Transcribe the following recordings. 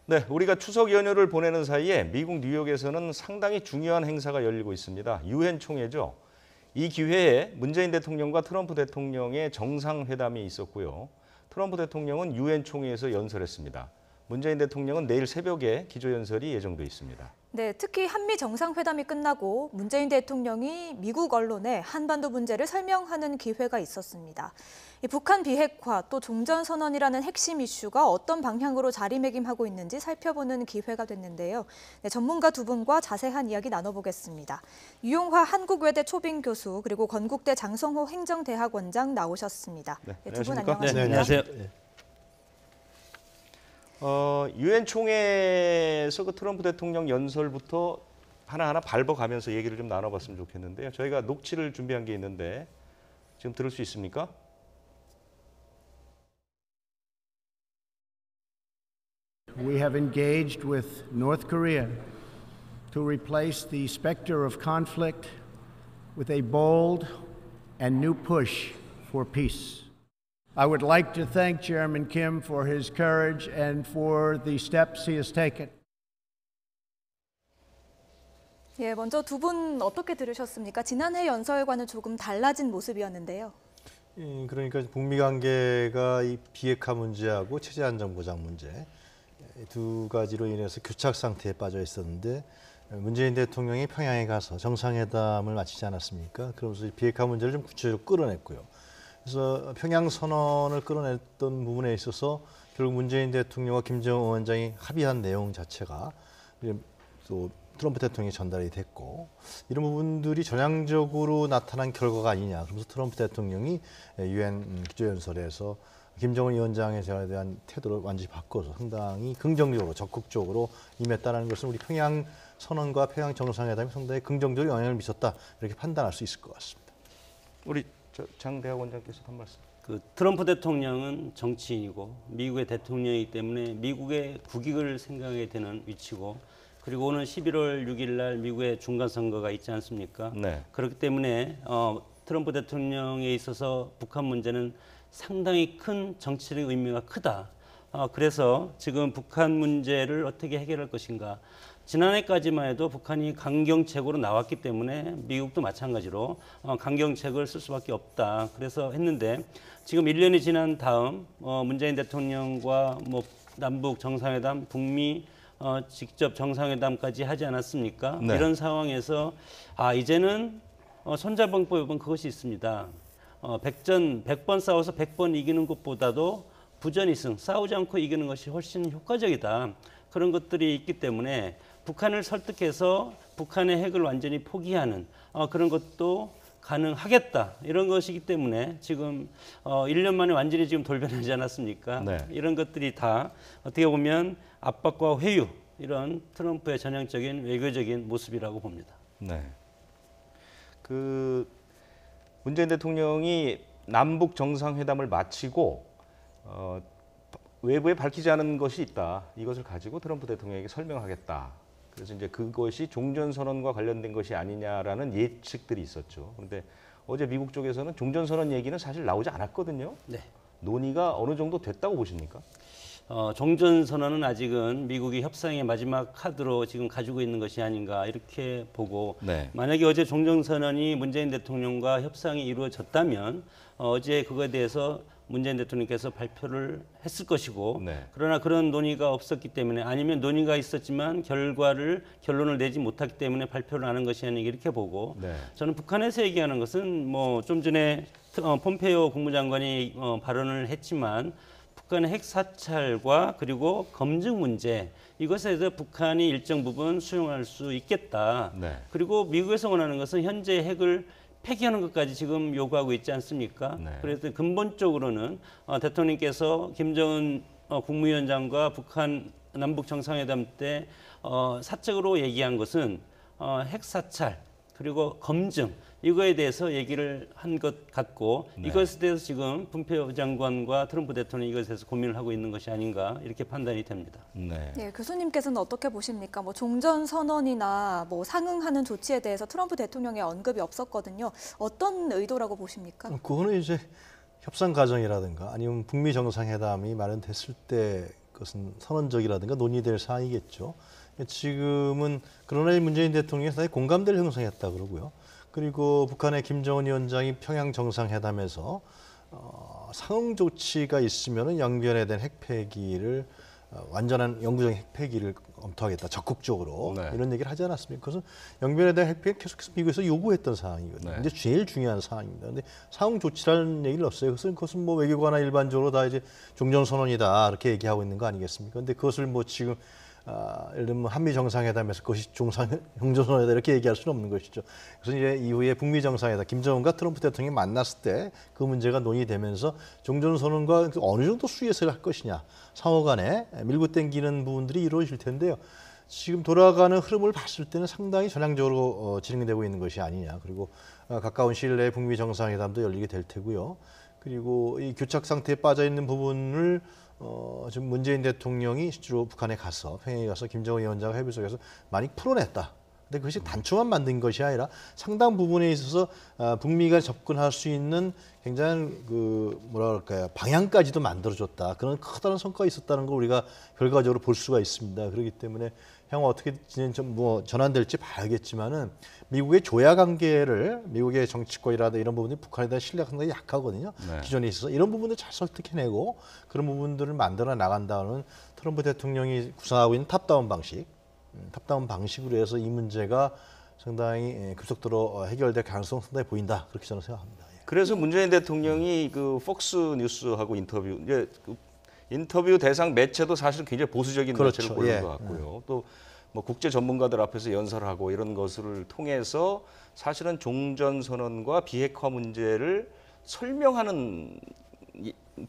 네, 우리가 추석 연휴를 보내는 사이에 미국 뉴욕에서는 상당히 중요한 행사가 열리고 있습니다. 유엔 총회죠. 이 기회에 문재인 대통령과 트럼프 대통령의 정상회담이 있었고요. 트럼프 대통령은 유엔 총회에서 연설했습니다. 문재인 대통령은 내일 새벽에 기조연설이 예정돼 있습니다. 네, 특히 한미 정상회담이 끝나고 문재인 대통령이 미국 언론에 한반도 문제를 설명하는 기회가 있었습니다. 이 북한 비핵화 또 종전선언이라는 핵심 이슈가 어떤 방향으로 자리매김하고 있는지 살펴보는 기회가 됐는데요. 네, 전문가 두 분과 자세한 이야기 나눠보겠습니다. 유용화 한국외대 초빙 교수 그리고 건국대 장성호 행정대학원장 나오셨습니다. 네, 두 분 안녕하십니까? 네, 안녕하세요. 유엔 총회에서 그 트럼프 대통령 연설부터 하나하나 밟아가면서 얘기를 좀 나눠봤으면 좋겠는데요. 저희가 녹취를 준비한 게 있는데 지금 들을 수 있습니까? We have engaged with North Korea to replace the specter of conflict with a bold and new push for peace. I would like to thank Chairman Kim for his courage and for the steps he has taken. 예, 먼저 두 분 어떻게 들으셨습니까? 지난해 연설과는 조금 달라진 모습이었는데요. 그러니까 북미 관계가 이 비핵화 문제하고 체제 안정 보장 문제 두 가지로 인해서 교착 상태에 빠져 있었는데 문재인 대통령이 평양에 가서 정상회담을 마치지 않았습니까? 그러면서 비핵화 문제를 좀 구체적으로 끌어냈고요. 그래서 평양 선언을 끌어냈던 부분에 있어서 결국 문재인 대통령과 김정은 위원장이 합의한 내용 자체가 또 트럼프 대통령이 전달이 됐고 이런 부분들이 전향적으로 나타난 결과가 아니냐. 그래서 트럼프 대통령이 유엔 기조연설에서 김정은 위원장에 대한 태도를 완전히 바꿔서 상당히 긍정적으로 적극적으로 임했다는 것은 우리 평양 선언과 평양 정상회담이 상당히 긍정적인 영향을 미쳤다 이렇게 판단할 수 있을 것 같습니다. 우리 장 대학원장께서 한 말씀. 트럼프 대통령은 정치인이고 미국의 대통령이기 때문에 미국의 국익을 생각하게 되는 위치고 그리고 오는 11월 6일 날 미국의 중간선거가 있지 않습니까? 네. 그렇기 때문에 트럼프 대통령에 있어서 북한 문제는 상당히 큰 정치적 의미가 크다. 그래서 지금 북한 문제를 어떻게 해결할 것인가. 지난해까지만 해도 북한이 강경책으로 나왔기 때문에 미국도 마찬가지로 강경책을 쓸 수밖에 없다. 그래서 했는데 지금 1년이 지난 다음 문재인 대통령과 남북 정상회담, 북미 직접 정상회담까지 하지 않았습니까? 네. 이런 상황에서 이제는 손자병법은 그것이 있습니다. 100번 싸워서 100번 이기는 것보다도 부전이승, 싸우지 않고 이기는 것이 훨씬 효과적이다. 그런 것들이 있기 때문에 북한을 설득해서 북한의 핵을 완전히 포기하는 그런 것도 가능하겠다. 이런 것이기 때문에 지금 1년 만에 완전히 지금 돌변하지 않았습니까? 네. 이런 것들이 다 어떻게 보면 압박과 회유, 이런 트럼프의 전형적인 외교적인 모습이라고 봅니다. 네. 문재인 대통령이 남북 정상회담을 마치고 외부에 밝히지 않은 것이 있다. 이것을 가지고 트럼프 대통령에게 설명하겠다. 그래서 이제 그것이 종전선언과 관련된 것이 아니냐라는 예측들이 있었죠. 그런데 어제 미국 쪽에서는 종전선언 얘기는 사실 나오지 않았거든요. 네. 논의가 어느 정도 됐다고 보십니까? 종전선언은 아직은 미국이 협상의 마지막 카드로 지금 가지고 있는 것이 아닌가 이렇게 보고 네. 만약에 어제 종전선언이 문재인 대통령과 협상이 이루어졌다면 어제 그거에 대해서 문재인 대통령께서 발표를 했을 것이고 네. 그러나 그런 논의가 없었기 때문에 아니면 논의가 있었지만 결론을 내지 못했기 때문에 발표를 하는 것이 아닌가 이렇게 보고 네. 저는 북한에서 얘기하는 것은 좀 전에 폼페이오 국무장관이 발언을 했지만 북한의 핵 사찰과 그리고 검증 문제 이것에 대해서 북한이 일정 부분 수용할 수 있겠다. 네. 그리고 미국에서 원하는 것은 현재 핵을 폐기하는 것까지 지금 요구하고 있지 않습니까? 네. 그래서 근본적으로는 대통령께서 김정은 국무위원장과 북한 남북 정상회담 때 사적으로 얘기한 것은 핵 사찰 그리고 검증 이거에 대해서 얘기를 한 것 같고 네. 이것에 대해서 지금 폼페이오 장관과 트럼프 대통령이 이것에 대해서 고민을 하고 있는 것이 아닌가 이렇게 판단이 됩니다. 네. 네, 교수님께서는 어떻게 보십니까? 종전선언이나 상응하는 조치에 대해서 트럼프 대통령의 언급이 없었거든요. 어떤 의도라고 보십니까? 그거는 이제 협상 과정이라든가 아니면 북미 정상회담이 마련됐을 때 그것은 선언적이라든가 논의될 사항이겠죠. 지금은 그러나 문재인 대통령이 상당히 공감대를 형성했다 그러고요. 그리고 북한의 김정은 위원장이 평양 정상회담에서 상응 조치가 있으면은 영변에 대한 핵폐기를 완전한 영구적인 핵폐기를 검토하겠다 적극적으로 네. 이런 얘기를 하지 않았습니까? 그래서 영변에 대한 핵폐기 계속해서 미국에서 요구했던 사항이거든요. 네. 근데 제일 중요한 사항입니다. 근데 상응 조치라는 얘기를 없어요. 그것은 뭐 외교관이나 일반적으로 다 이제 종전선언이다 이렇게 얘기하고 있는 거 아니겠습니까? 근데 그것을 뭐 지금 예를 들면 한미 정상회담에서 그것이 종전선언이다 이렇게 얘기할 수는 없는 것이죠. 그래서 이제 이후에 북미 정상회담 김정은과 트럼프 대통령이 만났을 때 그 문제가 논의되면서 종전선언과 어느 정도 수위에서 할 것이냐 상호 간에 밀고 당기는 부분들이 이루어질 텐데요. 지금 돌아가는 흐름을 봤을 때는 상당히 전향적으로 진행되고 있는 것이 아니냐. 그리고 가까운 시일 내에 북미 정상회담도 열리게 될 테고요. 그리고 이 교착 상태에 빠져 있는 부분을 지금 문재인 대통령이 실제로 북한에 가서 평양에 가서 김정은 위원장과 협의 속에서 많이 풀어냈다. 근데 그것이 단초만 만든 것이 아니라 상당 부분에 있어서 북미가 접근할 수 있는 굉장한 그 뭐랄까요 방향까지도 만들어줬다. 그런 커다란 성과가 있었다는 걸 우리가 결과적으로 볼 수가 있습니다. 그렇기 때문에 향후 어떻게 뭐 전환될지 봐야겠지만은 미국의 조야 관계를 미국의 정치권이라든가 이런 부분이 북한에 대한 신뢰가 상당히 약하거든요. 네. 기존에 있어서 이런 부분들 잘 설득해내고 그런 부분들을 만들어 나간다는 트럼프 대통령이 구상하고 있는 탑다운 방식으로 해서 이 문제가 상당히 급속도로 해결될 가능성 상당히 보인다. 그렇게 저는 생각합니다. 예. 그래서 문재인 대통령이 그 폭스 뉴스하고 인터뷰 이제 그 인터뷰 대상 매체도 사실 굉장히 보수적인 그렇죠. 매체로 보는 예. 것 같고요. 또 뭐 국제 전문가들 앞에서 연설하고 이런 것을 통해서 사실은 종전 선언과 비핵화 문제를 설명하는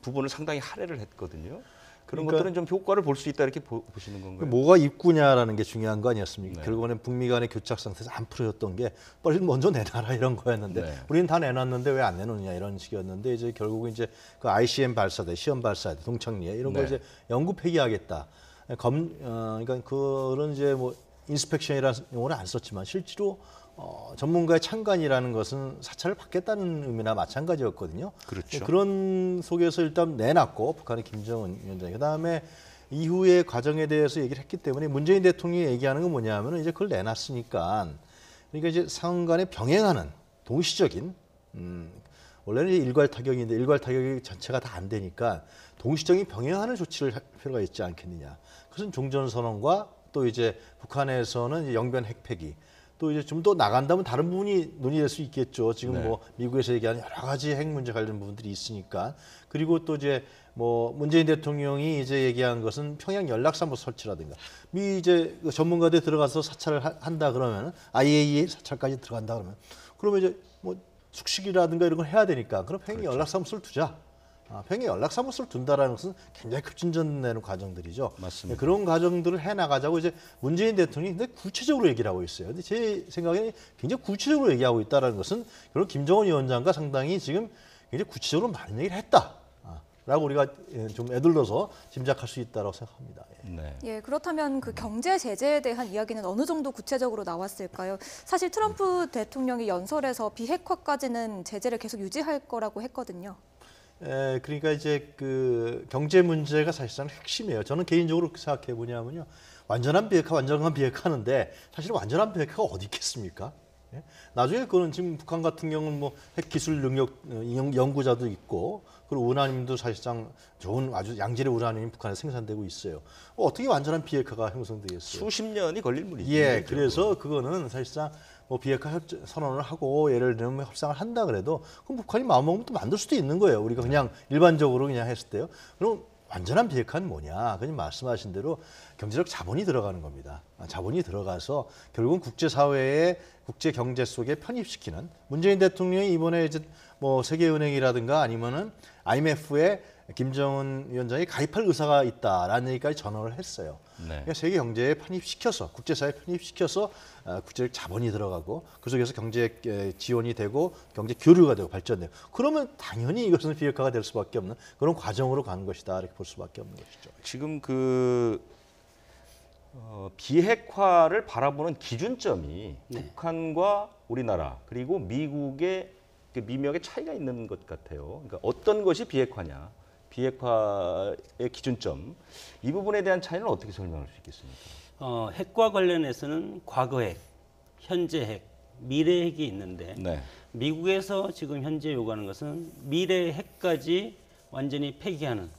부분을 상당히 할애를 했거든요. 그런 그러니까 것들은 좀 효과를 볼 수 있다 이렇게 보시는 건가요? 뭐가 입구냐라는 게 중요한 거 아니었습니까? 네. 결국에는 북미 간의 교착 상태에서 안 풀어졌던 게 빨리 먼저 내놔라 이런 거였는데 네. 우리는 다 내놨는데 왜 안 내놓느냐 이런 식이었는데 이제 결국은 이제 그 ICM 발사대, 시험 발사대, 동창리에 이런 걸 네. 이제 영구 폐기하겠다. 그러니까 그런 이제 뭐 인스펙션이라는 용어를 안 썼지만 실제로 전문가의 참관이라는 것은 사찰을 받겠다는 의미나 마찬가지였거든요. 그렇죠. 그런 속에서 일단 내놨고 북한의 김정은 위원장이 그다음에 이후의 과정에 대해서 얘기를 했기 때문에 문재인 대통령이 얘기하는 건 뭐냐면은 이제 그걸 내놨으니까 그러니까 이제 상응 간에 병행하는 동시적인 원래는 이제 일괄 타격인데 일괄 타격이 전체가 다 안 되니까 동시적인 병행하는 조치를 할 필요가 있지 않겠느냐. 그것은 종전선언과 또 이제 북한에서는 이제 영변 핵폐기 또 이제 좀 더 나간다면 다른 부분이 논의될 수 있겠죠. 지금 네. 뭐 미국에서 얘기하는 여러 가지 핵 문제 관련 부분들이 있으니까 그리고 또 이제 뭐 문재인 대통령이 이제 얘기한 것은 평양 연락사무 설치라든가 미 이제 전문가들 들어가서 사찰을 한다 그러면 IAEA 사찰까지 들어간다 그러면 이제 뭐 숙식이라든가 이런 걸 해야 되니까 그럼 평양 연락사무소를 두자. 평양 연락사무소를 둔다라는 것은 굉장히 급진전되는 과정들이죠. 맞습니다. 그런 과정들을 해나가자고 이제 문재인 대통령이 굉장히 구체적으로 얘기를 하고 있어요. 근데 제 생각에는 굉장히 구체적으로 얘기하고 있다는 것은 결국 김정은 위원장과 상당히 지금 굉장히 구체적으로 많은 얘기를 했다. 라고 우리가 좀 애들러서 짐작할 수 있다고 생각합니다. 예. 네. 예, 그렇다면 그 경제 제재에 대한 이야기는 어느 정도 구체적으로 나왔을까요? 사실 트럼프 대통령이 연설에서 비핵화까지는 제재를 계속 유지할 거라고 했거든요. 그러니까 이제 그 경제 문제가 사실상 핵심이에요. 저는 개인적으로 그렇게 생각해 보냐면요. 완전한 비핵화하는데 사실 완전한 비핵화가 어디 있겠습니까? 예? 나중에 그거는 지금 북한 같은 경우는 뭐 핵 기술 능력 연구자도 있고 그리고 우라늄도 사실상 좋은 아주 양질의 우라늄이 북한에 생산되고 있어요. 어떻게 완전한 비핵화가 형성되겠어요? 수십 년이 걸릴 문이죠. 예, 그래서 그거는 사실상 뭐 비핵화 선언을 하고 예를 들면 협상을 한다 그래도 그럼 북한이 마음먹으면 또 만들 수도 있는 거예요. 우리가 그냥 일반적으로 그냥 했을 때요. 그럼 완전한 비핵화는 뭐냐? 그냥 말씀하신 대로 경제적 자본이 들어가는 겁니다. 자본이 들어가서 결국은 국제사회의 국제 경제 속에 편입시키는 문재인 대통령이 이번에 이제 뭐 세계은행이라든가 아니면은 IMF에 김정은 위원장이 가입할 의사가 있다라는 얘기까지 전언을 했어요. 네. 그러니까 세계 경제에 편입시켜서 국제사회에 편입시켜서 국제적 자본이 들어가고 그 속에서 경제 지원이 되고 경제 교류가 되고 발전되고 그러면 당연히 이것은 비핵화가 될 수밖에 없는 그런 과정으로 가는 것이다 이렇게 볼 수밖에 없는 것이죠. 지금 그 비핵화를 바라보는 기준점이 북한과 우리나라 그리고 미국의 그 미묘하게 차이가 있는 것 같아요. 그러니까 어떤 것이 비핵화냐? 비핵화의 기준점 이 부분에 대한 차이는 어떻게 설명할 수 있겠습니까? 핵과 관련해서는 과거 핵, 현재 핵, 미래 핵이 있는데 네. 미국에서 지금 현재 요구하는 것은 미래 핵까지 완전히 폐기하는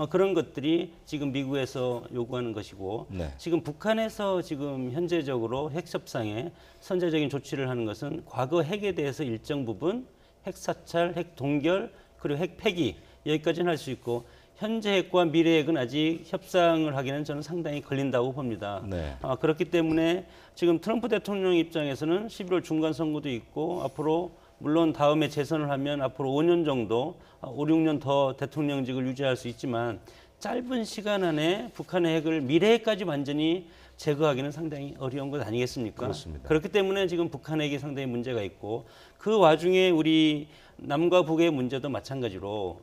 그런 것들이 지금 미국에서 요구하는 것이고 네. 지금 북한에서 지금 현재적으로 핵 협상에 선제적인 조치를 하는 것은 과거 핵에 대해서 일정 부분 핵 사찰, 핵 동결 그리고 핵 폐기 여기까지는 할 수 있고 현재 핵과 미래 핵은 아직 협상을 하기는 저는 상당히 걸린다고 봅니다. 네. 그렇기 때문에 지금 트럼프 대통령 입장에서는 11월 중간 선거도 있고 앞으로 물론 다음에 재선을 하면 앞으로 5년 정도, 5, 6년 더 대통령직을 유지할 수 있지만 짧은 시간 안에 북한의 핵을 미래까지 완전히 제거하기는 상당히 어려운 것 아니겠습니까? 그렇습니다. 그렇기 때문에 지금 북한 핵이 상당히 문제가 있고 그 와중에 우리 남과 북의 문제도 마찬가지로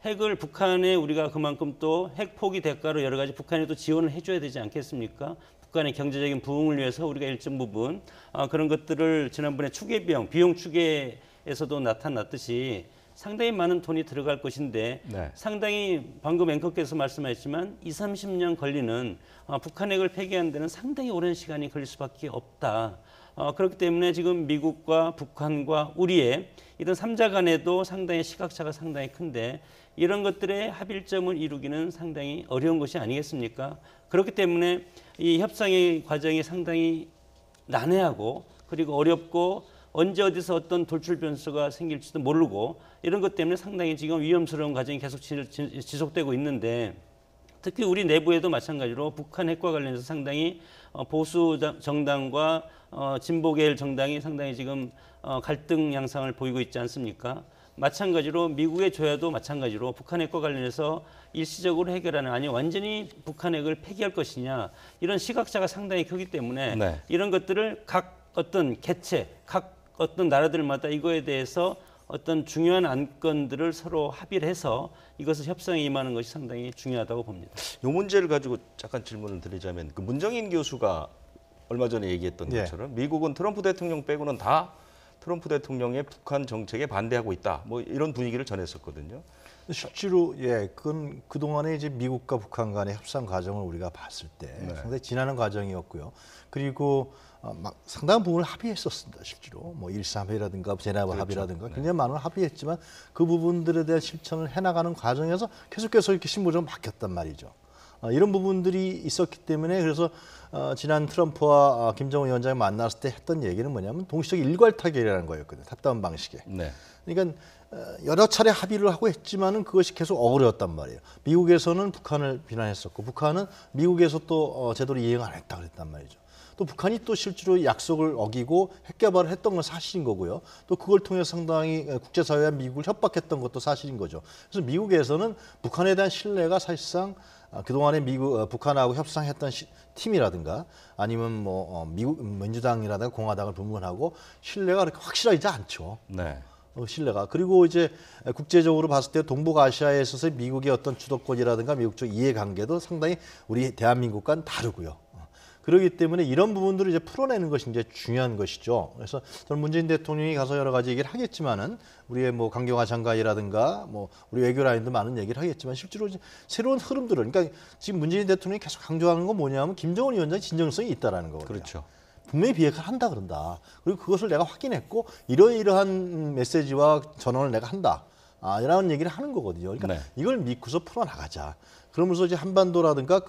핵을 북한에 우리가 그만큼 또 핵 포기 대가로 여러 가지 북한에 또 지원을 해줘야 되지 않겠습니까? 북한의 경제적인 부흥을 위해서 우리가 일정 부분 그런 것들을 지난번에 추계 비용 추계에서도 나타났듯이 상당히 많은 돈이 들어갈 것인데 네. 상당히 방금 앵커께서 말씀하셨지만 2, 30년 걸리는 북한 핵을 폐기하는 데는 상당히 오랜 시간이 걸릴 수밖에 없다. 그렇기 때문에 지금 미국과 북한과 우리의 이런 3자 간에도 상당히 시각차가 상당히 큰데 이런 것들의 합일점을 이루기는 상당히 어려운 것이 아니겠습니까? 그렇기 때문에 이 협상의 과정이 상당히 난해하고 그리고 어렵고 언제 어디서 어떤 돌출 변수가 생길지도 모르고 이런 것 때문에 상당히 지금 위험스러운 과정이 계속 지속되고 있는데 특히 우리 내부에도 마찬가지로 북한 핵과 관련해서 상당히 보수 정당과 진보계열 정당이 상당히 지금 갈등 양상을 보이고 있지 않습니까? 마찬가지로 미국의 조야도 마찬가지로 북한 핵과 관련해서 일시적으로 해결하는 아니 완전히 북한 핵을 폐기할 것이냐 이런 시각차가 상당히 크기 때문에 네. 이런 것들을 각 어떤 개체, 각 어떤 나라들마다 이거에 대해서 어떤 중요한 안건들을 서로 합의를 해서 이것을 협상에 임하는 것이 상당히 중요하다고 봅니다. 이 문제를 가지고 잠깐 질문을 드리자면 그 문정인 교수가 얼마 전에 얘기했던 예. 것처럼 미국은 트럼프 대통령 빼고는 다 트럼프 대통령의 북한 정책에 반대하고 있다. 뭐 이런 분위기를 전했었거든요. 실제로 그건 그 동안에 이제 미국과 북한 간의 협상 과정을 우리가 봤을 때 상당히 지나는 과정이었고요. 그리고 막 상당한 부분을 합의했었습니다. 실제로 뭐 1.3회라든가 제네바 그렇죠. 합의라든가 굉장히 많은 걸 합의했지만 그 부분들에 대한 실천을 해나가는 과정에서 계속해서 이렇게 신부적으로 바뀌었단 말이죠. 이런 부분들이 있었기 때문에 그래서 지난 트럼프와 김정은 위원장이 만났을 때 했던 얘기는 뭐냐면 동시적 일괄 타결이라는 거였거든요. 탑다운 방식에. 네. 그러니까 여러 차례 합의를 하고 했지만은 그것이 계속 어그러웠단 말이에요. 미국에서는 북한을 비난했었고 북한은 미국에서 또 제대로 이행 안 했다 그랬단 말이죠. 또 북한이 또 실제로 약속을 어기고 핵 개발을 했던 건 사실인 거고요. 또 그걸 통해서 상당히 국제사회와 미국을 협박했던 것도 사실인 거죠. 그래서 미국에서는 북한에 대한 신뢰가 사실상 그동안에 북한하고 협상했던 팀이라든가 아니면 뭐 미국 민주당이라든가 공화당을 분분하고 신뢰가 그렇게 확실하지 않죠. 네. 신뢰가. 그리고 이제 국제적으로 봤을 때 동북아시아에 있어서 미국의 어떤 주도권이라든가 미국적 이해관계도 상당히 우리 대한민국과는 다르고요. 그렇기 때문에 이런 부분들을 이제 풀어내는 것이 이제 중요한 것이죠. 그래서 저는 문재인 대통령이 가서 여러 가지 얘기를 하겠지만은 우리의 뭐 강경화 장관이라든가 뭐 우리 외교라인도 많은 얘기를 하겠지만 실제로 이제 새로운 흐름들을 그러니까 지금 문재인 대통령이 계속 강조하는 건 뭐냐면 김정은 위원장의 진정성이 있다라는 거거든요. 그렇죠. 분명히 비핵화를 한다 그런다. 그리고 그것을 내가 확인했고 이러이러한 메시지와 전언을 내가 한다. 이라는 얘기를 하는 거거든요. 그러니까 네. 이걸 믿고서 풀어나가자. 그러면서 이제 한반도라든가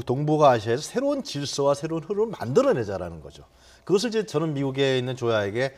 동북아시아에서 새로운 질서와 새로운 흐름을 만들어내자라는 거죠. 그것을 이제 저는 미국에 있는 조야에게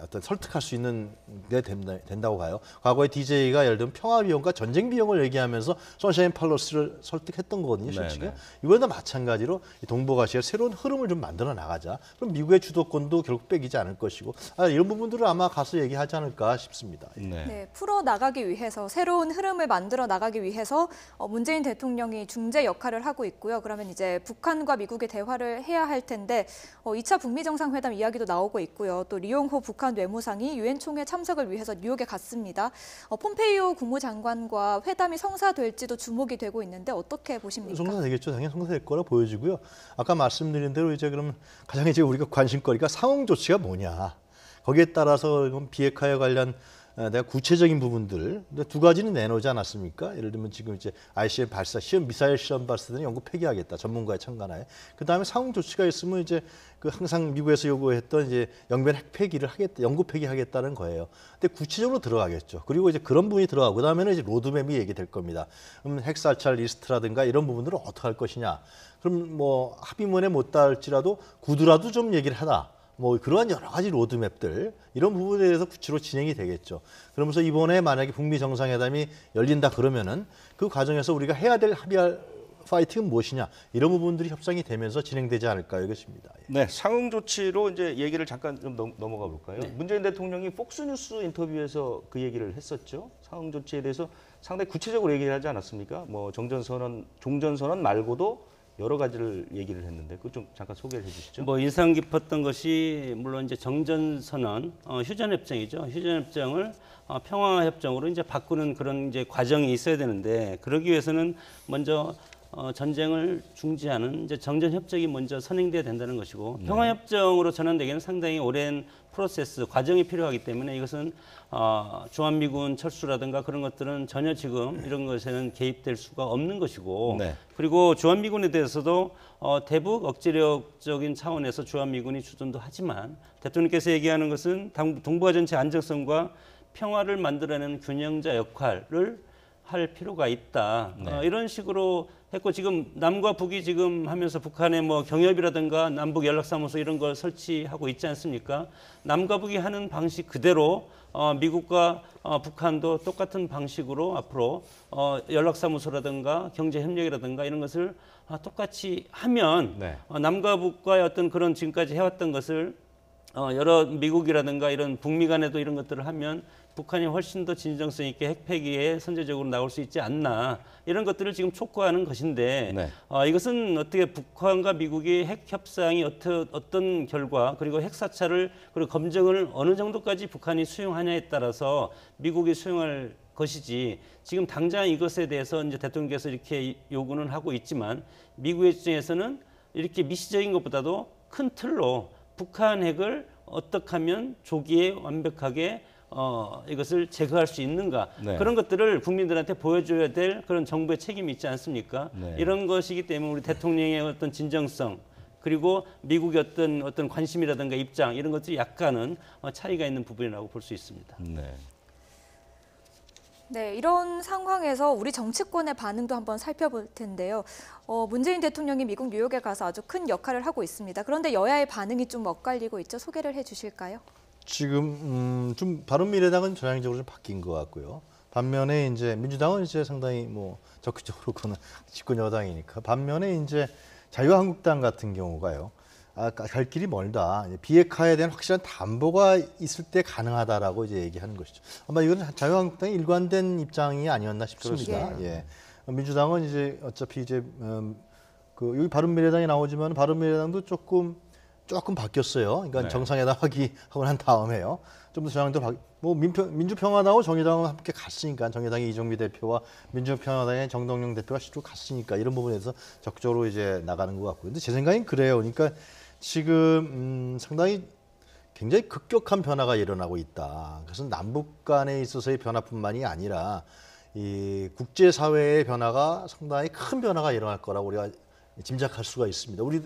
어떤 설득할 수 있는 게 된다고 봐요. 과거에 DJ가 예를 들면 평화 비용과 전쟁 비용을 얘기하면서 선샤인 팔러스를 설득했던 거거든요. 실제로. 네, 네. 이번에도 마찬가지로 동북아시아 새로운 흐름을 좀 만들어 나가자. 그럼 미국의 주도권도 결국 뺏기지 않을 것이고 이런 부분들을 아마 가서 얘기하지 않을까 싶습니다. 네. 네, 풀어 나가기 위해서 새로운 흐름을 만들어 나가기 위해서 문재인 대통령이 중재 역할을 하고 있고요. 그러면 이제 북한과 미국의 대화를 해야 할 텐데 2차 북미 정상회담 이야기도 나오고 있고요. 또 리용호 북한 외무상이 유엔 총회 참석을 위해서 뉴욕에 갔습니다. 폼페이오 국무장관과 회담이 성사될지도 주목이 되고 있는데 어떻게 보십니까? 성사되겠죠. 당연히 성사될 거라 보여지고요. 아까 말씀드린 대로 이제 그럼 가장 이제 우리가 관심거리가 상응 조치가 뭐냐. 거기에 따라서 비핵화에 관련 내가 구체적인 부분들 근데 두 가지는 내놓지 않았습니까? 예를 들면 지금 이제 ICBM 발사 시험 미사일 시험 발사 등 연구 폐기하겠다 전문가의 참관하에 그 다음에 상응 조치가 있으면 이제 그 항상 미국에서 요구했던 이제 영변 핵 폐기를 하겠다 연구 폐기하겠다는 거예요. 근데 구체적으로 들어가겠죠. 그리고 이제 그런 부분이 들어가고 그 다음에는 이제 로드맵이 얘기될 겁니다. 그럼 핵 살찰 리스트라든가 이런 부분들을 어떻게 할 것이냐. 그럼 뭐 합의문에 못 닿을지라도 구두라도 좀 얘기를 하다. 뭐 그러한 여러 가지 로드맵들 이런 부분에 대해서 구체로 진행이 되겠죠. 그러면서 이번에 만약에 북미 정상회담이 열린다 그러면은 그 과정에서 우리가 해야 될 합의할 파이팅은 무엇이냐 이런 부분들이 협상이 되면서 진행되지 않을까 이것입니다. 네, 상응 조치로 이제 얘기를 잠깐 좀 넘어가 볼까요? 네. 문재인 대통령이 폭스뉴스 인터뷰에서 그 얘기를 했었죠. 상응 조치에 대해서 상당히 구체적으로 얘기를 하지 않았습니까? 뭐 종전선언 말고도 여러 가지를 얘기를 했는데 그거 좀 잠깐 소개를 해주시죠. 뭐 인상 깊었던 것이 물론 이제 정전선언, 휴전협정이죠. 휴전협정을 평화협정으로 이제 바꾸는 그런 이제 과정이 있어야 되는데 그러기 위해서는 먼저 전쟁을 중지하는 이제 정전협정이 먼저 선행돼야 된다는 것이고 평화협정으로 전환되기는 상당히 오랜 프로세스 과정이 필요하기 때문에 이것은 주한미군 철수라든가 그런 것들은 전혀 지금 이런 것에는 개입될 수가 없는 것이고 네. 그리고 주한미군에 대해서도 대북 억지력적인 차원에서 주한미군이 주둔도 하지만 대통령께서 얘기하는 것은 동북아 전체 안정성과 평화를 만들어내는 균형자 역할을 할 필요가 있다. 네. 이런 식으로 했고 지금 남과 북이 지금 하면서 북한의 뭐 경협이라든가 남북 연락사무소 이런 걸 설치하고 있지 않습니까? 남과 북이 하는 방식 그대로 미국과 북한도 똑같은 방식으로 앞으로 연락사무소라든가 경제협력이라든가 이런 것을 똑같이 하면 네. 남과 북과의 어떤 그런 지금까지 해왔던 것을 여러 미국이라든가 이런 북미 간에도 이런 것들을 하면 북한이 훨씬 더 진정성 있게 핵폐기에 선제적으로 나올 수 있지 않나 이런 것들을 지금 촉구하는 것인데 네. 이것은 어떻게 북한과 미국이 핵 협상이 어떤 결과 그리고 핵 사찰을 그리고 검증을 어느 정도까지 북한이 수용하냐에 따라서 미국이 수용할 것이지 지금 당장 이것에 대해서 이제 대통령께서 이렇게 요구는 하고 있지만 미국의 입장에서는 이렇게 미시적인 것보다도 큰 틀로 북한 핵을 어떻게 하면 조기에 완벽하게 이것을 제거할 수 있는가 네. 그런 것들을 국민들한테 보여줘야 될 그런 정부의 책임이 있지 않습니까? 네. 이런 것이기 때문에 우리 대통령의 어떤 진정성 그리고 미국의 어떤 관심이라든가 입장 이런 것들이 약간은 차이가 있는 부분이라고 볼 수 있습니다. 네. 네, 이런 상황에서 우리 정치권의 반응도 한번 살펴볼 텐데요. 문재인 대통령이 미국 뉴욕에 가서 아주 큰 역할을 하고 있습니다. 그런데 여야의 반응이 좀 엇갈리고 있죠. 소개를 해주실까요? 지금 좀 바른미래당은 전향적으로 좀 바뀐 것 같고요. 반면에 이제 민주당은 이제 상당히 뭐 적극적으로 그는 집권 여당이니까 반면에 이제 자유한국당 같은 경우가요. 갈 길이 멀다. 비핵화에 대한 확실한 담보가 있을 때 가능하다라고 이제 얘기하는 것이죠. 아마 이건 자유한국당의 일관된 입장이 아니었나 싶습니다. 예. 민주당은 이제 어차피 이제 그 여기 바른미래당이 나오지만 바른미래당도 조금 바뀌었어요. 그러니까 네. 정상회담 하고 난 다음에요. 좀 더 정당도 뭐 민주평화당하고 정의당은 함께 갔으니까 정의당의 이정미 대표와 민주평화당의 정동영 대표가 실제로 갔으니까 이런 부분에서 적극적으로 이제 나가는 것 같고요. 근데 제 생각엔 그래요. 그러니까 지금 상당히 굉장히 급격한 변화가 일어나고 있다. 그래서 남북 간에 있어서의 변화뿐만이 아니라 이 국제 사회의 변화가 상당히 큰 변화가 일어날 거라고 우리가 짐작할 수가 있습니다. 우리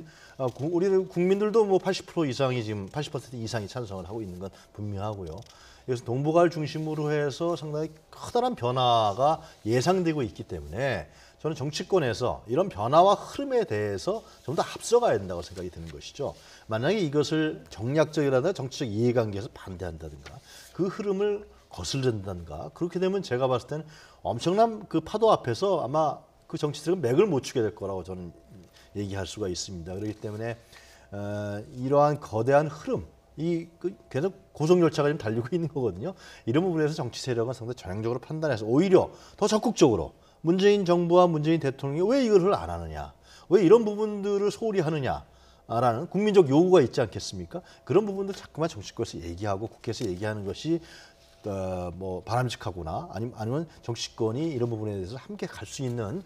국민들도 뭐 80% 이상이 지금 80% 이상이 찬성을 하고 있는 건 분명하고요. 그래서 동북아를 중심으로 해서 상당히 커다란 변화가 예상되고 있기 때문에 저는 정치권에서 이런 변화와 흐름에 대해서 좀 더 앞서가야 된다고 생각이 드는 것이죠. 만약에 이것을 정략적이라든가 정치적 이해관계에서 반대한다든가 그 흐름을 거슬린다든가 그렇게 되면 제가 봤을 때는 엄청난 그 파도 앞에서 아마 그 정치들은 맥을 못 추게 될 거라고 저는 얘기할 수가 있습니다. 그렇기 때문에 이러한 거대한 흐름, 계속 고속 열차가 지금 달리고 있는 거거든요. 이런 부분에서 정치 세력은 상당히 전향적으로 판단해서 오히려 더 적극적으로 문재인 정부와 문재인 대통령이 왜 이걸 안 하느냐, 왜 이런 부분들을 소홀히 하느냐라는 국민적 요구가 있지 않겠습니까? 그런 부분들 자꾸만 정치권에서 얘기하고 국회에서 얘기하는 것이 뭐 바람직하구나, 아니면 정치권이 이런 부분에 대해서 함께 갈 수 있는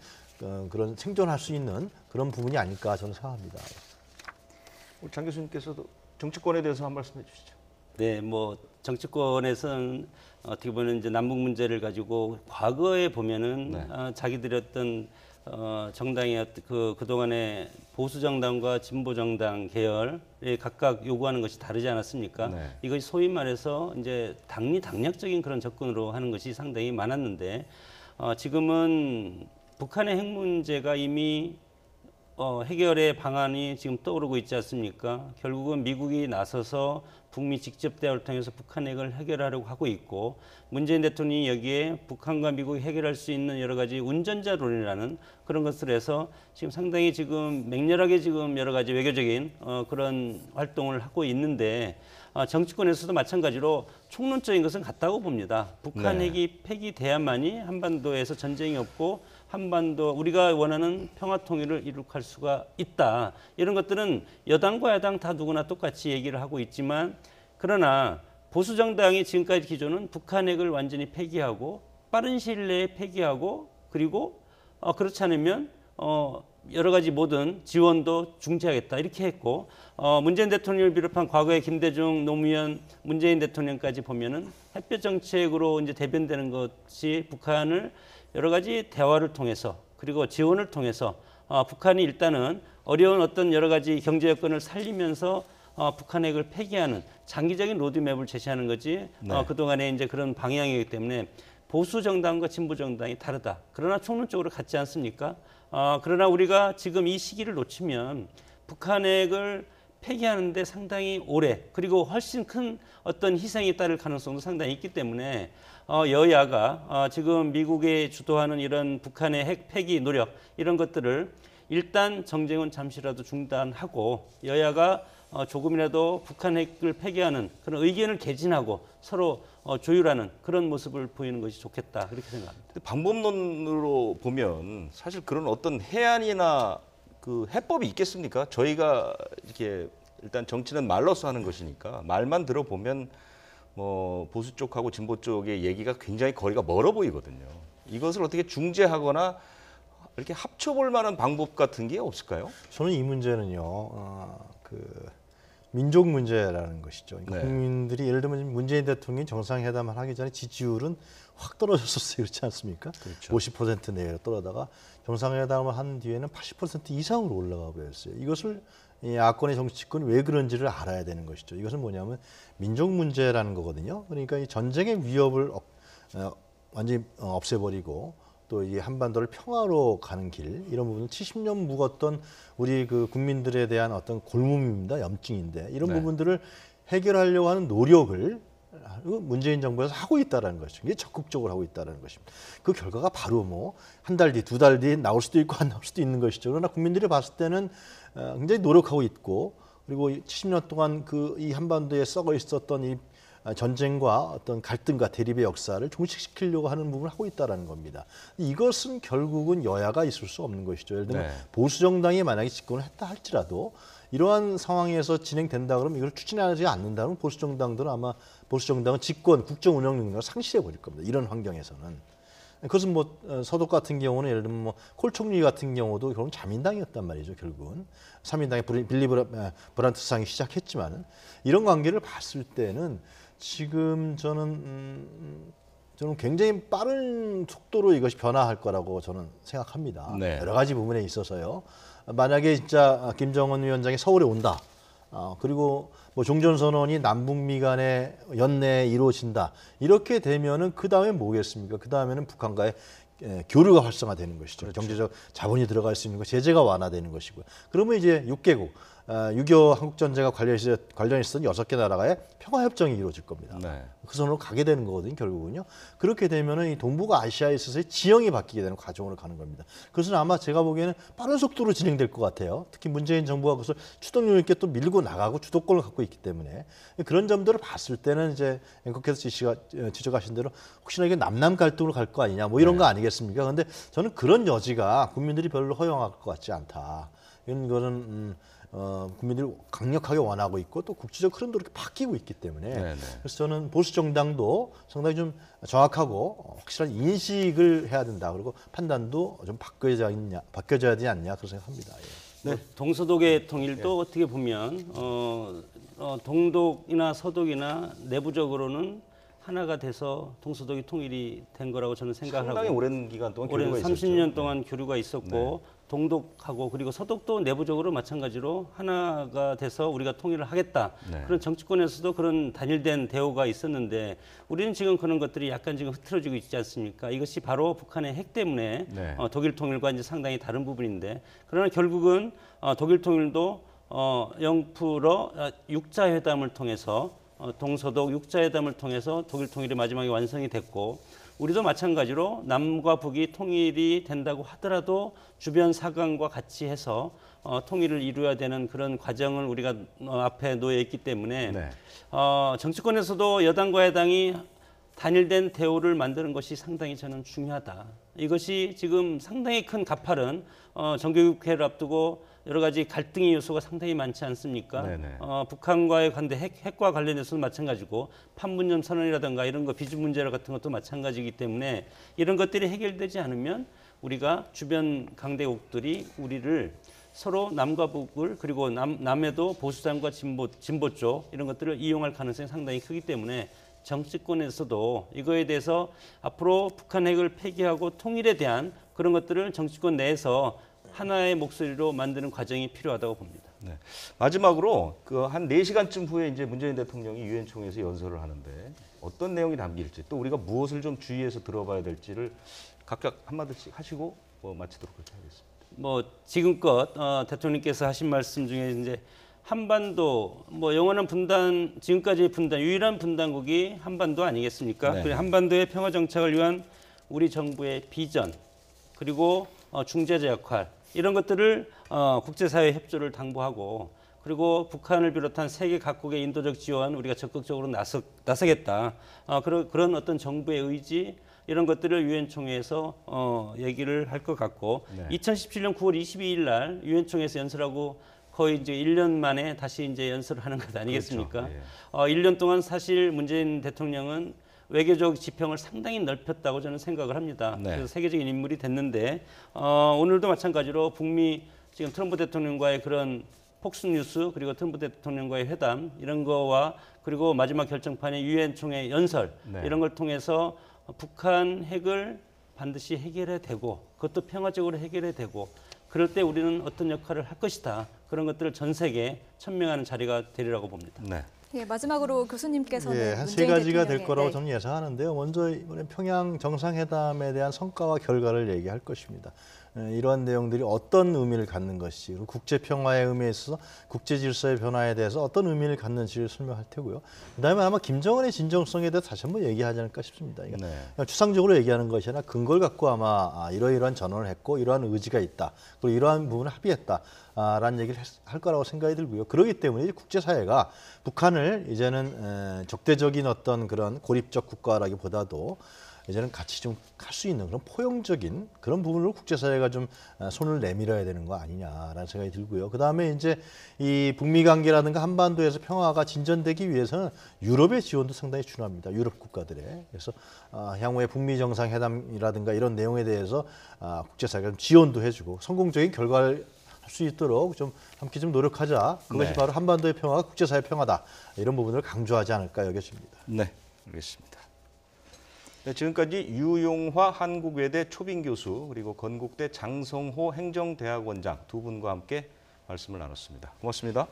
그런 생존할 수 있는 그런 부분이 아닐까 저는 생각합니다. 장 교수님께서도 정치권에 대해서 한 말씀 해주시죠. 네, 뭐 정치권에서는 어떻게 보면 이제 남북 문제를 가지고 과거에 보면은 네. 자기들의 어떤 정당의 그동안의 보수 정당과 진보 정당 계열에 각각 요구하는 것이 다르지 않았습니까? 네. 이것이 소위 말해서 이제 당리당략적인 그런 접근으로 하는 것이 상당히 많았는데 지금은 북한의 핵 문제가 이미 해결의 방안이 지금 떠오르고 있지 않습니까? 결국은 미국이 나서서 북미 직접 대화를 통해서 북한 핵을 해결하려고 하고 있고 문재인 대통령이 여기에 북한과 미국이 해결할 수 있는 여러 가지 운전자론이라는 그런 것을 해서 지금 상당히 지금 맹렬하게 지금 여러 가지 외교적인 그런 활동을 하고 있는데 정치권에서도 마찬가지로 총론적인 것은 같다고 봅니다. 북한 네. 핵이 폐기돼야만이 한반도에서 전쟁이 없고 한반도 우리가 원하는 평화 통일을 이룩할 수가 있다. 이런 것들은 여당과 야당 다 누구나 똑같이 얘기를 하고 있지만 그러나 보수 정당이 지금까지 기조는 북한 핵을 완전히 폐기하고 빠른 시일 내에 폐기하고 그리고 그렇지 않으면 여러 가지 모든 지원도 중지하겠다 이렇게 했고 문재인 대통령을 비롯한 과거의 김대중, 노무현, 문재인 대통령까지 보면은 햇볕 정책으로 이제 대변되는 것이 북한을 여러 가지 대화를 통해서 그리고 지원을 통해서 북한이 일단은 어려운 어떤 여러 가지 경제 여건을 살리면서 북한 핵을 폐기하는 장기적인 로드맵을 제시하는 거지 네. 그동안에 이제 그런 방향이기 때문에 보수 정당과 진보 정당이 다르다. 그러나 총론적으로 같지 않습니까? 그러나 우리가 지금 이 시기를 놓치면 북한 핵을 폐기하는데 상당히 오래 그리고 훨씬 큰 어떤 희생이 따를 가능성도 상당히 있기 때문에 여야가 지금 미국이 주도하는 이런 북한의 핵 폐기 노력 이런 것들을 일단 정쟁은 잠시라도 중단하고 여야가 조금이라도 북한 핵을 폐기하는 그런 의견을 개진하고 서로 조율하는 그런 모습을 보이는 것이 좋겠다 그렇게 생각합니다. 근데 방법론으로 보면 사실 그런 어떤 해안이나 그 해법이 있겠습니까? 저희가 이렇게 일단 정치는 말로써 하는 것이니까 말만 들어보면 뭐 보수 쪽하고 진보 쪽의 얘기가 굉장히 거리가 멀어 보이거든요. 이것을 어떻게 중재하거나 이렇게 합쳐볼 만한 방법 같은 게 없을까요? 저는 이 문제는요, 민족 문제라는 것이죠. 그러니까 네. 국민들이 예를 들면 문재인 대통령이 정상회담을 하기 전에 지지율은 확 떨어졌었어요. 그렇지 않습니까? 그렇죠. 50% 내외로 떨어다가 정상회담을 한 뒤에는 80% 이상으로 올라가 버렸어요. 이것을 이 야권의 정치권이 왜 그런지를 알아야 되는 것이죠. 이것은 뭐냐면 민족 문제라는 거거든요. 그러니까 이 전쟁의 위협을 완전히 없애버리고 또 이 한반도를 평화로 가는 길 이런 부분은 70년 묵었던 우리 그 국민들에 대한 어떤 골문입니다. 염증인데 이런 네. 부분들을 해결하려고 하는 노력을 문재인 정부에서 하고 있다는 것이죠. 이게 적극적으로 하고 있다는 것입니다. 그 결과가 바로 뭐 한 달 뒤, 두 달 뒤 나올 수도 있고 안 나올 수도 있는 것이죠. 그러나 국민들이 봤을 때는 굉장히 노력하고 있고 그리고 70년 동안 그 이 한반도에 썩어 있었던 이 전쟁과 어떤 갈등과 대립의 역사를 종식시키려고 하는 부분을 하고 있다는 겁니다. 이것은 결국은 여야가 있을 수 없는 것이죠. 예를 들면 네. 보수 정당이 만약에 집권을 했다 할지라도 이러한 상황에서 진행된다 그러면 이걸 추진하지 않는다면 보수 정당들은 아마 보수 정당은 집권 국정 운영 능력을 상실해 버릴 겁니다. 이런 환경에서는. 그것은 뭐 서독 같은 경우는 예를 들면 뭐 콜 총리 같은 경우도 결국 자민당이었단 말이죠. 결국은 3인당의 빌리 브란트 상이 시작했지만은 이런 관계를 봤을 때는 지금 저는 굉장히 빠른 속도로 이것이 변화할 거라고 저는 생각합니다. 네. 여러 가지 부분에 있어서요. 만약에 진짜 김정은 위원장이 서울에 온다. 그리고 뭐 종전선언이 남북미 간의 연내에 이루어진다. 이렇게 되면은 그 다음에 뭐겠습니까? 그 다음에는 북한과의 교류가 활성화되는 것이죠. 그렇죠. 경제적 자본이 들어갈 수 있는 거, 제재가 완화되는 것이고요. 그러면 이제 6개국, 6.25 한국전쟁과 관련있었던 6개 나라가의 평화협정이 이루어질 겁니다. 네. 그 선으로 가게 되는 거거든요, 결국은요. 그렇게 되면은 이 동북아 아시아에 있어서의 지형이 바뀌게 되는 과정으로 가는 겁니다. 그것은 아마 제가 보기에는 빠른 속도로 진행될 것 같아요. 특히 문재인 정부가 그것을 추동력 있게 또 밀고 나가고 주도권을 갖고 있기 때문에 그런 점들을 봤을 때는 이제 앵커께서 지적하신 대로 혹시나 이게 남남 갈등으로 갈 거 아니냐 뭐 이런 거 아니겠습니까? 그런데 저는 그런 여지가 국민들이 별로 허용할 것 같지 않다. 이런 거는 국민들이 강력하게 원하고 있고 또 국제적 흐름도 이렇게 바뀌고 있기 때문에 네네. 그래서 저는 보수 정당도 상당히 좀 정확하고 확실한 인식을 해야 된다. 그리고 판단도 좀 바뀌어져야 되지 않냐 그렇게 생각합니다. 예. 네. 동서독의 통일도 어떻게 보면 동독이나 서독이나 내부적으로는 하나가 돼서 동서독이 통일이 된 거라고 저는 생각을 상당히 하고 오랜 기간 동안 오랜 교류가 있었죠. 30년 동안 교류가 있었고 동독하고 그리고 서독도 내부적으로 마찬가지로 하나가 돼서 우리가 통일을 하겠다. 네. 그런 정치권에서도 그런 단일된 대우가 있었는데 우리는 지금 그런 것들이 약간 지금 흐트러지고 있지 않습니까? 이것이 바로 북한의 핵 때문에 네. 독일 통일과 이제 상당히 다른 부분인데 그러나 결국은 독일 통일도 0% 육자회담을 통해서 동서독 육자회담을 통해서 독일 통일이 마지막에 완성이 됐고 우리도 마찬가지로 남과 북이 통일이 된다고 하더라도 주변 사강과 같이 해서 통일을 이루어야 되는 그런 과정을 우리가 앞에 놓여 있기 때문에 네. 정치권에서도 여당과 야당이 단일된 대우를 만드는 것이 상당히 저는 중요하다. 이것이 지금 상당히 큰 가파른 정교육회를 앞두고 여러 가지 갈등의 요소가 상당히 많지 않습니까? 네네. 북한과의 관대 핵과 관련해서도 마찬가지고 판문점 선언이라든가 이런 거 비준 문제 같은 것도 마찬가지이기 때문에 이런 것들이 해결되지 않으면 우리가 주변 강대국들이 우리를 서로 남과 북을 그리고 남에도 보수당과 진보 쪽 이런 것들을 이용할 가능성이 상당히 크기 때문에 정치권에서도 이거에 대해서 앞으로 북한 핵을 폐기하고 통일에 대한 그런 것들을 정치권 내에서 하나의 목소리로 만드는 과정이 필요하다고 봅니다. 네. 마지막으로 그 한 4시간쯤 후에 이제 문재인 대통령이 유엔 총회에서 연설을 하는데 어떤 내용이 담길지 또 우리가 무엇을 좀 주의해서 들어봐야 될지를 각각 한마디씩 하시고 마치도록 그렇게 하겠습니다. 지금껏 대통령께서 하신 말씀 중에 이제 한반도 영원한 분단 지금까지의 분단 유일한 분단국이 한반도 아니겠습니까? 네. 그리고 한반도의 평화 정착을 위한 우리 정부의 비전 그리고 중재자 역할 이런 것들을 국제사회 협조를 당부하고 그리고 북한을 비롯한 세계 각국의 인도적 지원 우리가 적극적으로 나서겠다. 그런 어떤 정부의 의지 이런 것들을 유엔 총회에서 얘기를 할 것 같고 네. 2017년 9월 22일 날 유엔 총회에서 연설하고 거의 이제 1년 만에 다시 이제 연설을 하는 것 아니겠습니까? 그렇죠. 예. 1년 동안 사실 문재인 대통령은 외교적 지평을 상당히 넓혔다고 저는 생각을 합니다. 네. 그래서 세계적인 인물이 됐는데 오늘도 마찬가지로 북미 지금 트럼프 대통령과의 그런 폭스뉴스 그리고 트럼프 대통령과의 회담 이런 거와 그리고 마지막 결정판의 유엔 총회 연설 네. 이런 걸 통해서 북한 핵을 반드시 해결해야 되고 그것도 평화적으로 해결해야 되고 그럴 때 우리는 어떤 역할을 할 것이다. 그런 것들을 전 세계에 천명하는 자리가 되리라고 봅니다. 네. 예, 마지막으로 교수님께서는 한 세 문재인 가지가 될 대통령의, 거라고 네. 저는 예상하는데요. 먼저 이번에 평양 정상회담에 대한 성과와 결과를 얘기할 것입니다. 이러한 내용들이 어떤 의미를 갖는 것이 그리고 국제 평화의 의미에 있어서 국제 질서의 변화에 대해서 어떤 의미를 갖는지를 설명할 테고요. 그다음에 아마 김정은의 진정성에 대해서 다시 한번 얘기하지 않을까 싶습니다. 그러니까 그냥 추상적으로 얘기하는 것이 아니라 근거를 갖고 아마 이러이러한 전언을 했고 이러한 의지가 있다. 그리고 이러한 부분을 합의했다. 라는 얘기를 할 거라고 생각이 들고요. 그렇기 때문에 국제사회가 북한을 이제는 적대적인 어떤 그런 고립적 국가라기보다도 이제는 같이 좀 할 수 있는 그런 포용적인 그런 부분으로 국제사회가 좀 손을 내밀어야 되는 거 아니냐라는 생각이 들고요. 그다음에 이제 이 북미 관계라든가 한반도에서 평화가 진전되기 위해서는 유럽의 지원도 상당히 중요합니다. 유럽 국가들의. 그래서 향후에 북미 정상회담이라든가 이런 내용에 대해서 국제사회가 좀 지원도 해주고 성공적인 결과를 할 수 있도록 좀 함께 좀 노력하자. 그것이 바로 한반도의 평화가 국제사회 평화다. 이런 부분을 강조하지 않을까 여겨집니다. 네, 알겠습니다. 네, 지금까지 유용화 한국외대 초빙 교수 그리고 건국대 장성호 행정대학원장 두 분과 함께 말씀을 나눴습니다. 고맙습니다.